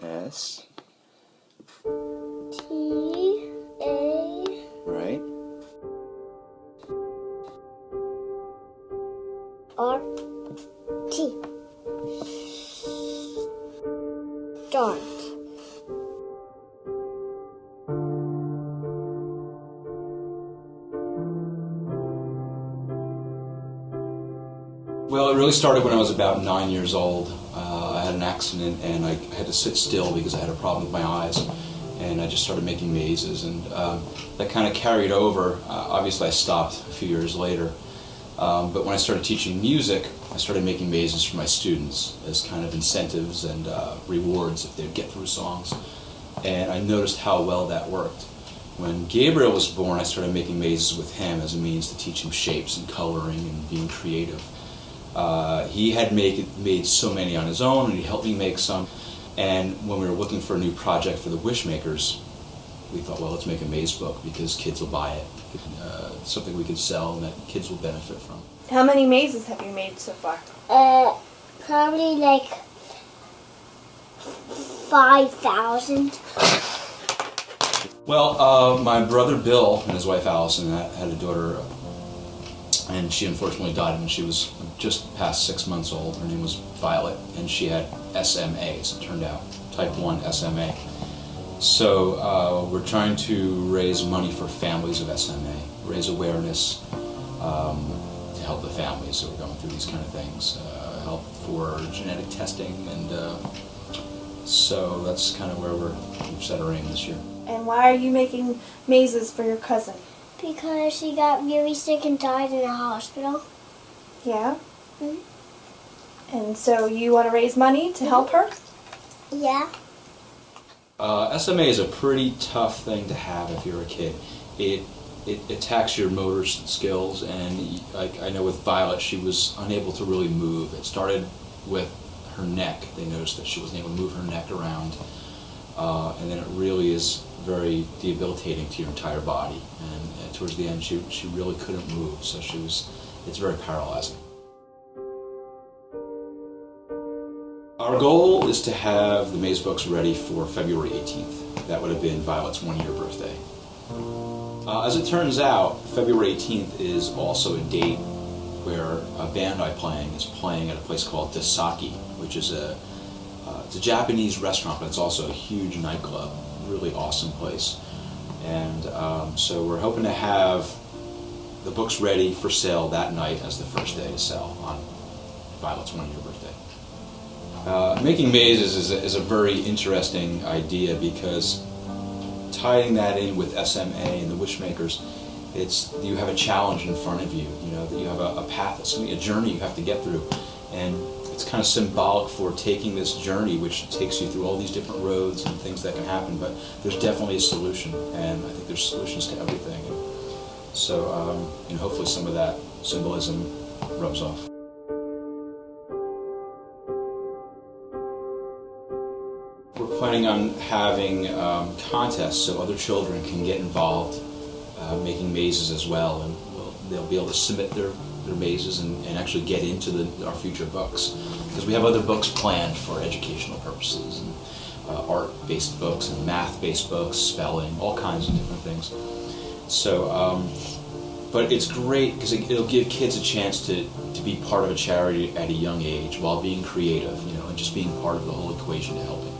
S. T. A. Right. R. T. Start. Well, it really started when I was about 9 years old. I had an accident and I had to sit still because I had a problem with my eyes. And I just started making mazes, and that kind of carried over. Obviously I stopped a few years later. But when I started teaching music, I started making mazes for my students as kind of incentives and rewards if they'd get through songs. And I noticed how well that worked. When Gabriel was born, I started making mazes with him as a means to teach him shapes and coloring and being creative. He had made so many on his own, and he helped me make some. And when we were looking for a new project for the wishmakers, we thought, well, let's make a maze book because kids will buy it. Something we could sell and that kids will benefit from. How many mazes have you made so far? Probably like 5,000. Well, my brother Bill and his wife Allison had a daughter, and she unfortunately died when she was just past 6 months old. Her name was Violet, and she had SMA, as it turned out, type 1 SMA. So we're trying to raise money for families of SMA, raise awareness to help the families who are going through these kind of things, help for genetic testing, and so that's kind of where we've set our aim this year. And why are you making mazes for your cousin? Because she got really sick and died in a hospital. Yeah? Mm-hmm. And so you want to raise money to help her? Yeah. SMA is a pretty tough thing to have if you're a kid. It attacks your motor skills, and I know with Violet, she was unable to really move. It started with her neck. They noticed that she wasn't able to move her neck around, and then it really is very debilitating to your entire body. And towards the end, she really couldn't move, so it's very paralyzing. Our goal is to have the maze books ready for February 18th. That would have been Violet's 1-year birthday. As it turns out, February 18th is also a date where a band I'm playing is playing at a place called Dasaki, which is it's a Japanese restaurant, but it's also a huge nightclub. Really awesome place. And so we're hoping to have the books ready for sale that night as the first day to sell on Violet's 1-year birthday. Making mazes is a very interesting idea because tying that in with SMA and the wishmakers, you have a challenge in front of you. You know that you have a path, a journey you have to get through, and it's kind of symbolic for taking this journey, which takes you through all these different roads and things that can happen. But there's definitely a solution, and I think there's solutions to everything. And so, hopefully, some of that symbolism rubs off. We're planning on having contests so other children can get involved making mazes as well, and they'll be able to submit their mazes and actually get into our future books, because we have other books planned for educational purposes, and art-based books and math-based books, spelling, all kinds of different things. So, but it's great because it'll give kids a chance to be part of a charity at a young age while being creative, and just being part of the whole equation to helping.